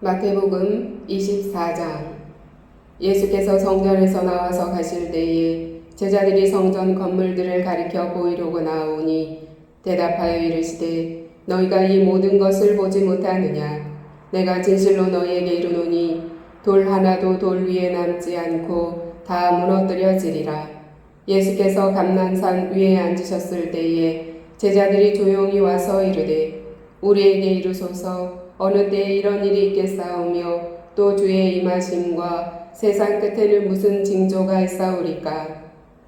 마태복음 24장. 예수께서 성전에서 나와서 가실 때에 제자들이 성전 건물들을 가리켜 보이려고 나오니 대답하여 이르시되 너희가 이 모든 것을 보지 못하느냐. 내가 진실로 너희에게 이르노니 돌 하나도 돌 위에 남지 않고 다 무너뜨려지리라. 예수께서 감난산 위에 앉으셨을 때에 제자들이 조용히 와서 이르되 우리에게 이르소서 어느 때에 이런 일이 있겠사오며 또 주의 임하심과 세상 끝에는 무슨 징조가 있사오리까.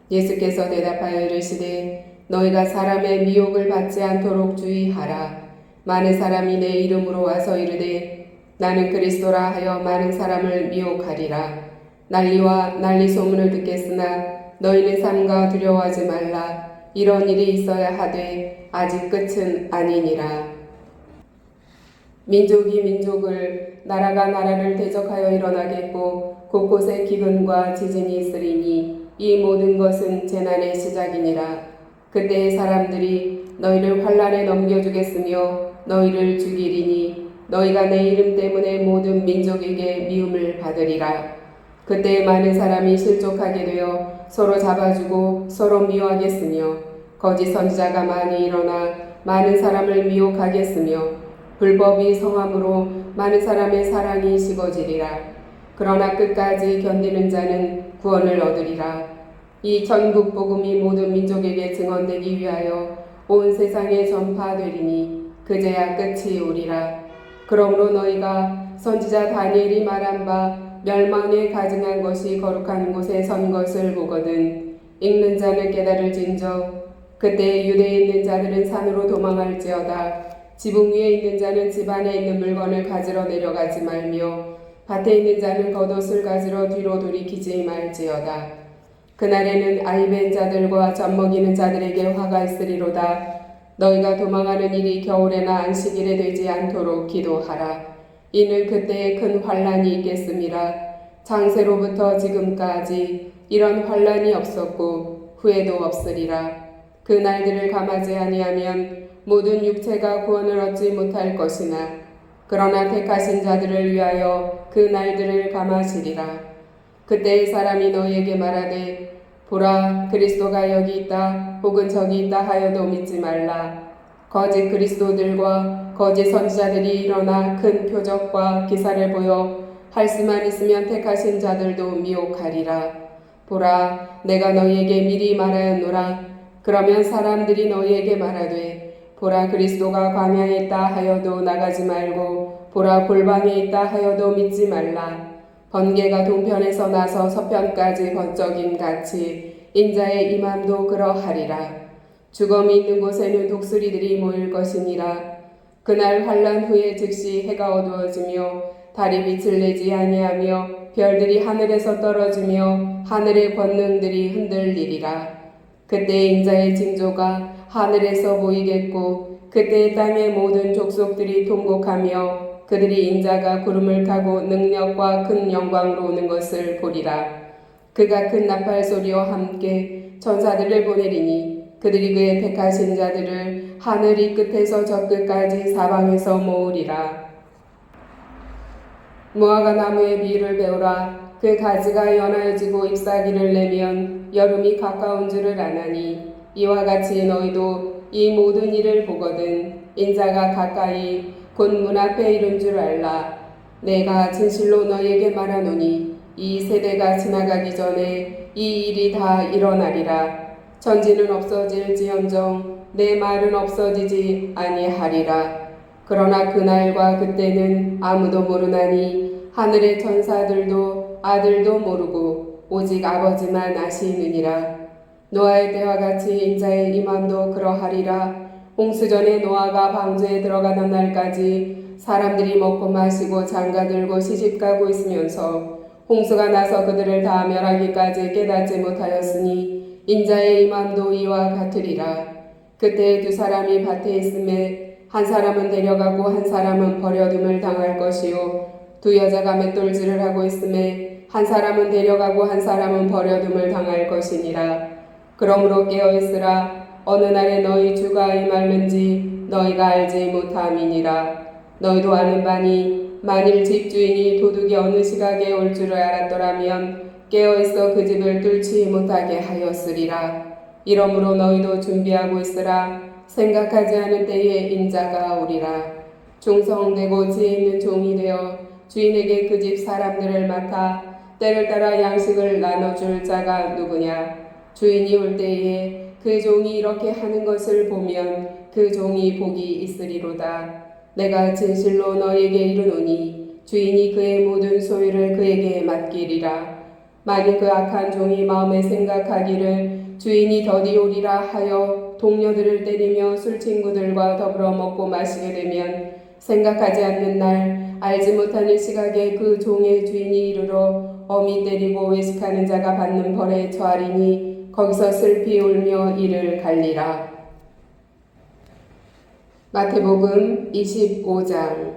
예수께서 대답하여 이르시되 너희가 사람의 미혹을 받지 않도록 주의하라. 많은 사람이 내 이름으로 와서 이르되 나는 그리스도라 하여 많은 사람을 미혹하리라. 난리와 난리 소문을 듣겠으나 너희는 삼가 두려워하지 말라. 이런 일이 있어야 하되 아직 끝은 아니니라. 민족이 민족을 나라가 나라를 대적하여 일어나겠고 곳곳에 기근과 지진이 있으리니 이 모든 것은 재난의 시작이니라. 그때의 사람들이 너희를 환난에 넘겨주겠으며 너희를 죽이리니 너희가 내 이름 때문에 모든 민족에게 미움을 받으리라. 그때 많은 사람이 실족하게 되어 서로 잡아주고 서로 미워하겠으며 거짓 선지자가 많이 일어나 많은 사람을 미혹하겠으며 불법이 성함으로 많은 사람의 사랑이 식어지리라. 그러나 끝까지 견디는 자는 구원을 얻으리라. 이 전국 복음이 모든 민족에게 증언되기 위하여 온 세상에 전파되리니 그제야 끝이 오리라. 그러므로 너희가 선지자 다니엘이 말한 바 멸망에 가증한 것이 거룩한 곳에 선 것을 보거든 읽는 자는 깨달을진저 그때 유대에 있는 자들은 산으로 도망할지어다. 지붕 위에 있는 자는 집 안에 있는 물건을 가지러 내려가지 말며 밭에 있는 자는 겉옷을 가지러 뒤로 돌이키지 말지어다. 그날에는 아이벤 자들과 젖먹이는 자들에게 화가 있으리로다. 너희가 도망하는 일이 겨울에나 안식일에 되지 않도록 기도하라. 이는 그때에 큰 환난이 있겠음이라. 창세로부터 지금까지 이런 환난이 없었고 후에도 없으리라. 그 날들을 감하지 아니하면 모든 육체가 구원을 얻지 못할 것이나 그러나 택하신 자들을 위하여 그 날들을 감하시리라. 그때의 사람이 너희에게 말하되 보라 그리스도가 여기 있다 혹은 저기 있다 하여도 믿지 말라. 거짓 그리스도들과 거짓 선지자들이 일어나 큰 표적과 기사를 보여 할 수만 있으면 택하신 자들도 미혹하리라. 보라 내가 너희에게 미리 말하였노라. 그러면 사람들이 너희에게 말하되 보라 그리스도가 광야에 있다 하여도 나가지 말고 보라 골방에 있다 하여도 믿지 말라. 번개가 동편에서 나서 서편까지 번쩍임 같이 인자의 임함도 그러하리라. 죽음이 있는 곳에는 독수리들이 모일 것이니라. 그날 환난 후에 즉시 해가 어두워지며 달이 빛을 내지 아니하며 별들이 하늘에서 떨어지며 하늘의 권능들이 흔들리리라. 그때 인자의 징조가 하늘에서 보이겠고 그때 땅의 모든 족속들이 통곡하며 그들이 인자가 구름을 타고 능력과 큰 영광으로 오는 것을 보리라. 그가 큰 나팔 소리와 함께 천사들을 보내리니 그들이 그의 택하신 자들을 하늘 이 끝에서 저 끝까지 사방에서 모으리라. 무화과 나무의 비유를 배우라. 그 가지가 연하여지고 잎사귀를 내면 여름이 가까운 줄을 아나니 이와 같이 너희도 이 모든 일을 보거든 인자가 가까이 곧 문 앞에 이른 줄 알라. 내가 진실로 너희에게 말하노니 이 세대가 지나가기 전에 이 일이 다 일어나리라. 천지는 없어질지언정 내 말은 없어지지 아니하리라. 그러나 그날과 그때는 아무도 모르나니 하늘의 천사들도 아들도 모르고 오직 아버지만 아시느니라. 노아의 때와 같이 인자의 임함도 그러하리라. 홍수전에 노아가 방주에 들어가던 날까지 사람들이 먹고 마시고 장가들고 시집가고 있으면서 홍수가 나서 그들을 다 멸하기까지 깨닫지 못하였으니 인자의 임함도 이와 같으리라. 그때 두 사람이 밭에 있음에 한 사람은 데려가고 한 사람은 버려둠을 당할 것이요 두 여자가 맷돌질을 하고 있음에 한 사람은 데려가고 한 사람은 버려둠을 당할 것이니라. 그러므로 깨어있으라. 어느 날에 너희 주가 임하는지 너희가 알지 못함이니라. 너희도 아는 바니 만일 집주인이 도둑이 어느 시각에 올 줄을 알았더라면 깨어있어 그 집을 뚫지 못하게 하였으리라. 이러므로 너희도 준비하고 있으라. 생각하지 않은 때에 인자가 오리라. 충성되고 지혜 있는 종이 되어 주인에게 그 집 사람들을 맡아 때를 따라 양식을 나눠줄 자가 누구냐. 주인이 올 때에 그 종이 이렇게 하는 것을 보면 그 종이 복이 있으리로다. 내가 진실로 너희에게 이르노니 주인이 그의 모든 소유를 그에게 맡기리라. 만일 그 악한 종이 마음에 생각하기를 주인이 더디 오리라 하여 동료들을 때리며 술친구들과 더불어 먹고 마시게 되면 생각하지 않는 날 알지 못하는 시각에 그 종의 주인이 이르러 어미 때리고 외식하는 자가 받는 벌에 처하리니 거기서 슬피 울며 이를 갈리라. 마태복음 25장.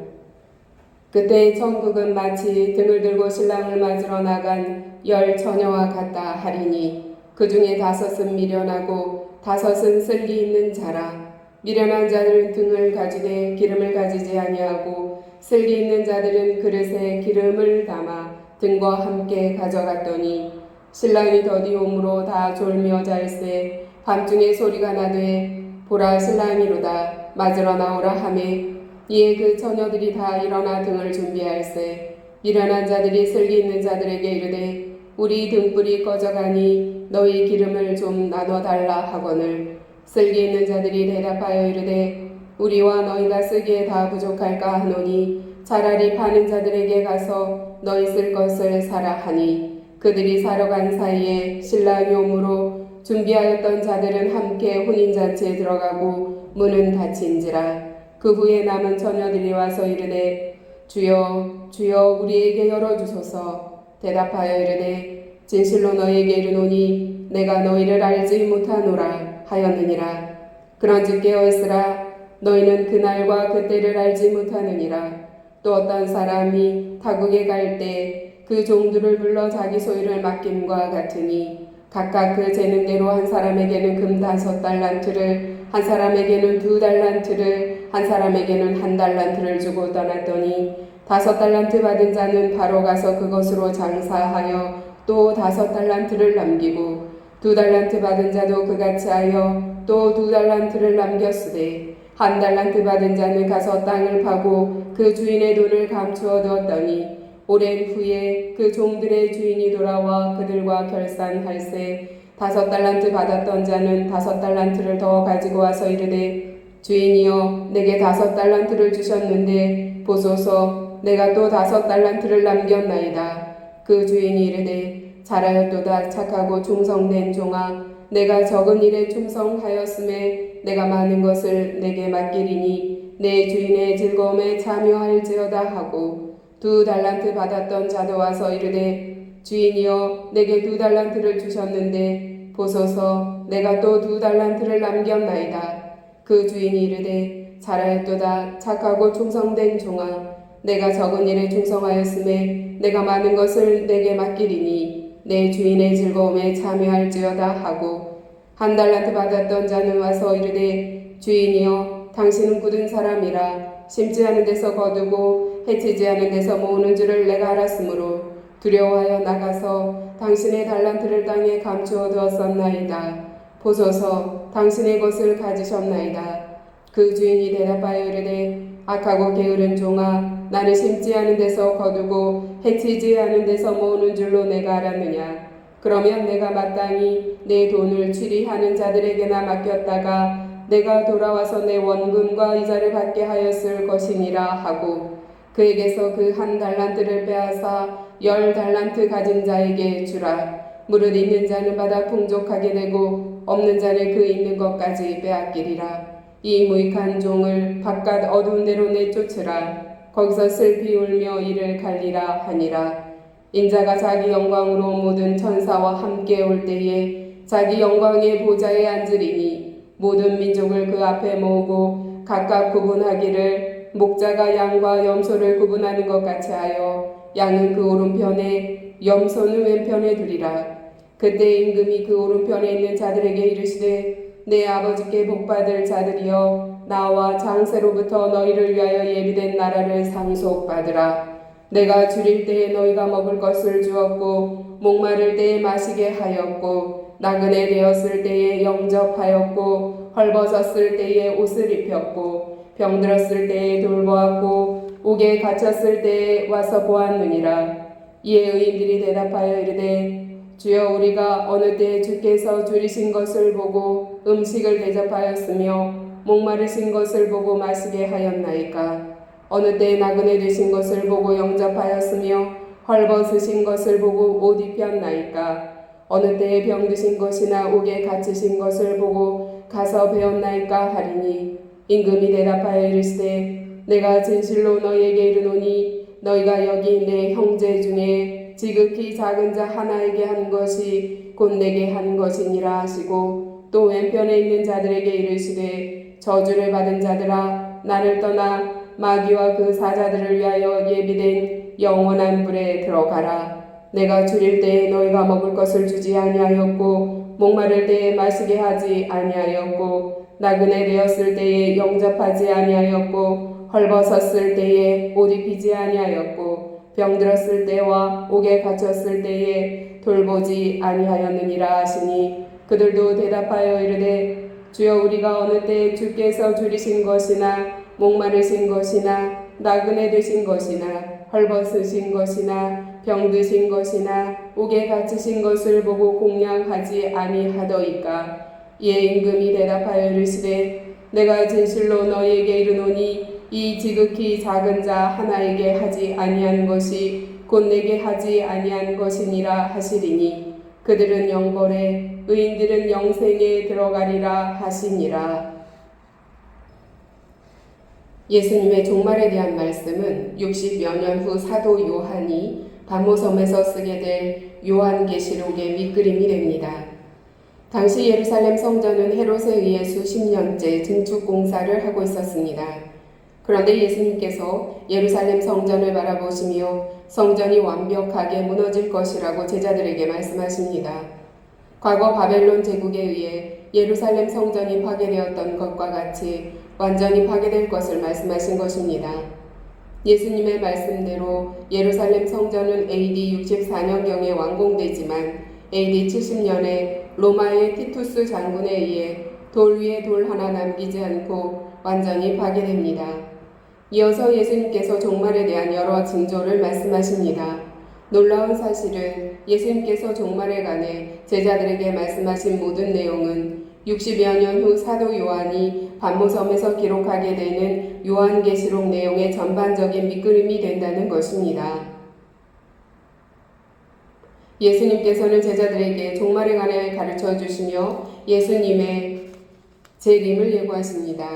그때 천국은 마치 등을 들고 신랑을 맞으러 나간 10 처녀와 같다 하리니 그 중에 5은 미련하고 5은 슬기 있는 자라. 미련한 자들은 등을 가지되 기름을 가지지 아니하고 슬기 있는 자들은 그릇에 기름을 담아 등과 함께 가져갔더니 신랑이 더디 오므로 다 졸며 잘세 밤중에 소리가 나되 보라 신랑이로다 맞으러 나오라 하매 이에 그 처녀들이 다 일어나 등을 준비할세 미련한 자들이 슬기 있는 자들에게 이르되 우리 등불이 꺼져가니 너희 기름을 좀 나눠달라 하거늘 슬기 있는 자들이 대답하여 이르되 우리와 너희가 쓰기에 다 부족할까 하노니 차라리 파는 자들에게 가서 너희 쓸 것을 사라 하니 그들이 사러 간 사이에 신랑이 오므로 준비하였던 자들은 함께 혼인잔치에 들어가고 문은 닫힌지라. 그 후에 남은 처녀들이 와서 이르되 주여 주여 우리에게 열어주소서. 대답하여 이르되 진실로 너희에게 이르노니 내가 너희를 알지 못하노라 하였느니라. 그런즉 깨어있으라. 너희는 그날과 그때를 알지 못하느니라. 또 어떤 사람이 타국에 갈 때 그 종들을 불러 자기 소유를 맡김과 같으니 각각 그 재는 대로 한 사람에게는 금 5달란트를 한 사람에게는 2달란트를 한 사람에게는 1달란트를 주고 떠났더니 5달란트 받은 자는 바로 가서 그것으로 장사하여 또 5달란트를 남기고 2달란트 받은 자도 그같이 하여 또 2달란트를 남겼으되 1달란트 받은 자는 가서 땅을 파고 그 주인의 돈을 감추어 두었더니 오랜 후에 그 종들의 주인이 돌아와 그들과 결산할세 5달란트 받았던 자는 5달란트를 더 가지고 와서 이르되 주인이여 내게 5달란트를 주셨는데 보소서 내가 또 5달란트를 남겼나이다. 그 주인이 이르되 잘하였도다 착하고 충성된 종아 내가 적은 일에 충성하였음에 내가 많은 것을 내게 맡기리니 내 주인의 즐거움에 참여할지어다 하고 2달란트 받았던 자도 와서 이르되 주인이여 내게 2달란트를 주셨는데 보소서 내가 또 2달란트를 남겼나이다. 그 주인이 이르되 잘하였도다 착하고 충성된 종아 내가 적은 일에 충성하였음에 내가 많은 것을 내게 맡기리니 내 주인의 즐거움에 참여할지어다 하고 1달란트 받았던 자는 와서 이르되 주인이여 당신은 굳은 사람이라 심지 않은 데서 거두고 해치지 않은 데서 모으는 줄을 내가 알았으므로 두려워하여 나가서 당신의 달란트를 땅에 감추어 두었었나이다. 보소서 당신의 것을 가지셨나이다. 그 주인이 대답하여 이르되 악하고 게으른 종아 나는 심지 않은 데서 거두고 해치지 않은 데서 모으는 줄로 내가 알았느냐. 그러면 내가 마땅히 내 돈을 취리하는 자들에게나 맡겼다가 내가 돌아와서 내 원금과 이자를 받게 하였을 것이니라 하고 그에게서 그 1달란트를 빼앗아 10달란트 가진 자에게 주라. 무릇 있는 자는 받아 풍족하게 되고 없는 자는 그 있는 것까지 빼앗기리라. 이 무익한 종을 바깥 어두운 데로 내쫓으라. 거기서 슬피 울며 이를 갈리라 하니라. 인자가 자기 영광으로 모든 천사와 함께 올 때에 자기 영광의 보좌에 앉으리니 모든 민족을 그 앞에 모으고 각각 구분하기를 목자가 양과 염소를 구분하는 것 같이 하여 양은 그 오른편에 염소는 왼편에 두리라. 그때 임금이 그 오른편에 있는 자들에게 이르시되 내 아버지께 복받을 자들이여 나와 장세로부터 너희를 위하여 예비된 나라를 상속받으라. 내가 줄일 때에 너희가 먹을 것을 주었고 목마를 때에 마시게 하였고 나그네 되었을 때에 영접하였고 헐벗었을 때에 옷을 입혔고 병들었을 때에 돌보았고 옥에 갇혔을 때에 와서 보았느니라. 이에 의인들이 대답하여 이르되 주여 우리가 어느 때에 주께서 줄이신 것을 보고 음식을 대접하였으며 목마르신 것을 보고 마시게 하였나이까. 어느 때에 나그네 되신 것을 보고 영접하였으며 헐벗으신 것을 보고 옷 입혔나이까. 어느 때에 병드신 것이나 옥에 갇히신 것을 보고 가서 배웠나이까 하리니 임금이 대답하여 이르시되 내가 진실로 너희에게 이르노니 너희가 여기 내 형제 중에 지극히 작은 자 하나에게 한 것이 곧 내게 한 것이니라 하시고 또 왼편에 있는 자들에게 이르시되 저주를 받은 자들아 나를 떠나 마귀와 그 사자들을 위하여 예비된 영원한 불에 들어가라. 내가 줄일 때에 너희가 먹을 것을 주지 아니하였고 목마를 때에 마시게 하지 아니하였고 나그네 되었을 때에 영접하지 아니하였고 헐벗었을 때에 옷 입히지 아니하였고 병들었을 때와 옥에 갇혔을 때에 돌보지 아니하였느니라 하시니 그들도 대답하여 이르되 주여 우리가 어느 때에 주께서 줄이신 것이나 목마르신 것이나 나그네 되신 것이나 헐벗으신 것이나 병드신 것이나 옥에 갇히신 것을 보고 공양하지 아니하더이까. 이에 임금이 대답하여 이르시되 내가 진실로 너희에게 이르노니 이 지극히 작은 자 하나에게 하지 아니한 것이 곧 내게 하지 아니한 것이니라 하시리니 그들은 영벌에 의인들은 영생에 들어가리라 하시니라. 예수님의 종말에 대한 말씀은 60여 년 후 사도 요한이 반모섬에서 쓰게 될 요한계시록의 밑그림이 됩니다. 당시 예루살렘 성전은 헤롯에 의해 수십 년째 증축 공사를 하고 있었습니다. 그런데 예수님께서 예루살렘 성전을 바라보시며 성전이 완벽하게 무너질 것이라고 제자들에게 말씀하십니다. 과거 바벨론 제국에 의해 예루살렘 성전이 파괴되었던 것과 같이 완전히 파괴될 것을 말씀하신 것입니다. 예수님의 말씀대로 예루살렘 성전은 AD 64년경에 완공되지만 AD 70년에 로마의 티투스 장군에 의해 돌 위에 돌 하나 남기지 않고 완전히 파괴됩니다. 이어서 예수님께서 종말에 대한 여러 징조를 말씀하십니다. 놀라운 사실은 예수님께서 종말에 관해 제자들에게 말씀하신 모든 내용은 60여 년 후 사도 요한이 반모섬에서 기록하게 되는 요한계시록 내용의 전반적인 밑그림이 된다는 것입니다. 예수님께서는 제자들에게 종말에 관해 가르쳐 주시며 예수님의 재림을 예고하십니다.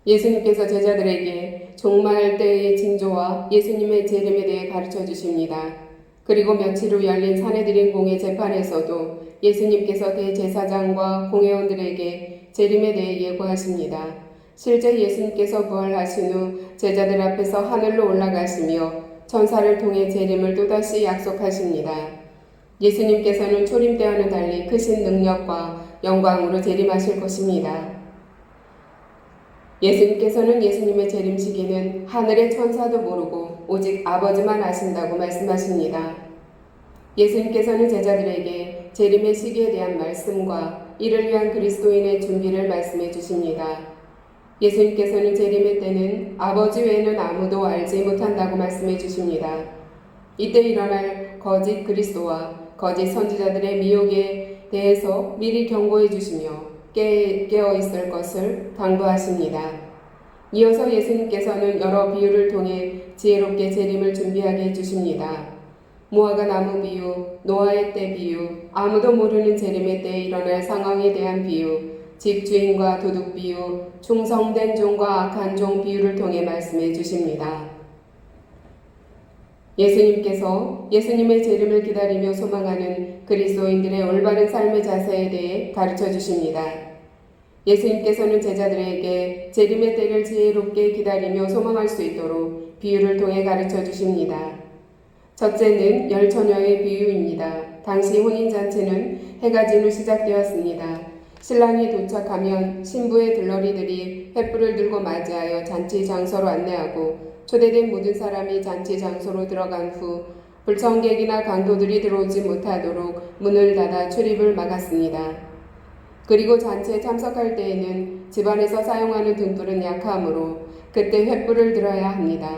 예수님께서 제자들에게 종말 때의 징조와 예수님의 재림에 대해 가르쳐 주십니다. 그리고 며칠 후 열린 산헤드린 공회 재판에서도 예수님께서 대제사장과 공회원들에게 재림에 대해 예고하십니다. 실제 예수님께서 부활하신 후 제자들 앞에서 하늘로 올라가시며 천사를 통해 재림을 또다시 약속하십니다. 예수님께서는 초림 때와는 달리 크신 능력과 영광으로 재림하실 것입니다. 예수님께서는 예수님의 재림 시기는 하늘의 천사도 모르고 오직 아버지만 아신다고 말씀하십니다. 예수님께서는 제자들에게 재림의 시기에 대한 말씀과 이를 위한 그리스도인의 준비를 말씀해 주십니다. 예수님께서는 재림의 때는 아버지 외에는 아무도 알지 못한다고 말씀해 주십니다. 이때 일어날 거짓 그리스도와 거짓 선지자들의 미혹에 대해서 미리 경고해 주시며 깨어 있을 것을 당부하십니다. 이어서 예수님께서는 여러 비유를 통해 지혜롭게 재림을 준비하게 해주십니다. 무화과 나무 비유, 노아의 때 비유, 아무도 모르는 재림의 때에 일어날 상황에 대한 비유, 집주인과 도둑 비유, 충성된 종과 악한 종 비유를 통해 말씀해 주십니다. 예수님께서 예수님의 재림을 기다리며 소망하는 그리스도인들의 올바른 삶의 자세에 대해 가르쳐 주십니다. 예수님께서는 제자들에게 재림의 때를 지혜롭게 기다리며 소망할 수 있도록 비유를 통해 가르쳐 주십니다. 첫째는 열 처녀의 비유입니다. 당시 혼인잔치는 해가 진 후 시작되었습니다. 신랑이 도착하면 신부의 들러리들이 횃불을 들고 맞이하여 잔치 장소로 안내하고 초대된 모든 사람이 잔치 장소로 들어간 후 불청객이나 강도들이 들어오지 못하도록 문을 닫아 출입을 막았습니다. 그리고 잔치에 참석할 때에는 집안에서 사용하는 등불은 약하므로 그때 횃불을 들어야 합니다.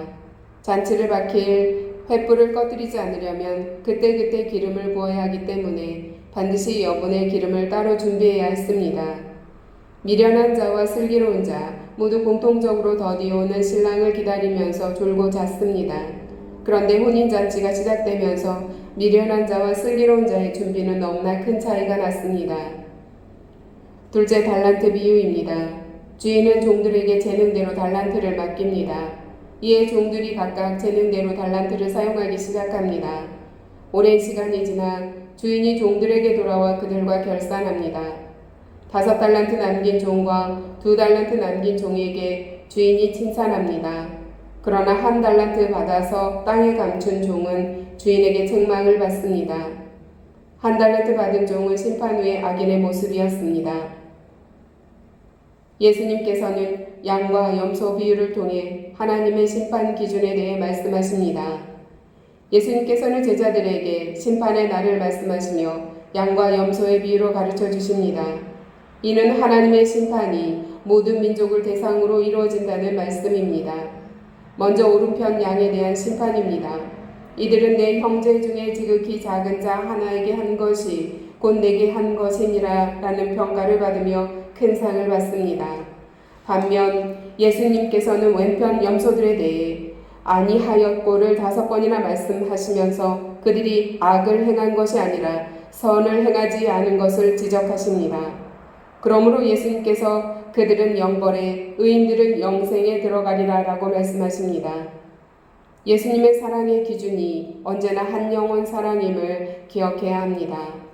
잔치를 밝힐 횃불을 꺼뜨리지 않으려면 그때그때 기름을 부어야 하기 때문에 반드시 여분의 기름을 따로 준비해야 했습니다. 미련한 자와 슬기로운 자 모두 공통적으로 더디오는 신랑을 기다리면서 졸고 잤습니다. 그런데 혼인잔치가 시작되면서 미련한 자와 슬기로운 자의 준비는 너무나 큰 차이가 났습니다. 둘째 달란트 비유입니다. 주인은 종들에게 재능대로 달란트를 맡깁니다. 이에 종들이 각각 재능대로 달란트를 사용하기 시작합니다. 오랜 시간이 지나 주인이 종들에게 돌아와 그들과 결산합니다. 5달란트 남긴 종과 2달란트 남긴 종에게 주인이 칭찬합니다. 그러나 1달란트 받아서 땅에 감춘 종은 주인에게 책망을 받습니다. 1달란트 받은 종은 심판 후에 악인의 모습이었습니다. 예수님께서는 양과 염소 비유를 통해 하나님의 심판 기준에 대해 말씀하십니다. 예수님께서는 제자들에게 심판의 날을 말씀하시며 양과 염소의 비유로 가르쳐 주십니다. 이는 하나님의 심판이 모든 민족을 대상으로 이루어진다는 말씀입니다. 먼저 오른편 양에 대한 심판입니다. 이들은 내 형제 중에 지극히 작은 자 하나에게 한 것이 곧 내게 한 것이니라 라는 평가를 받으며 큰 상을 받습니다. 반면 예수님께서는 왼편 염소들에 대해 아니하였고를 5번이나 말씀하시면서 그들이 악을 행한 것이 아니라 선을 행하지 않은 것을 지적하십니다. 그러므로 예수님께서 그들은 영벌에 의인들은 영생에 들어가리라 라고 말씀하십니다. 예수님의 사랑의 기준이 언제나 한 영혼 사랑임을 기억해야 합니다.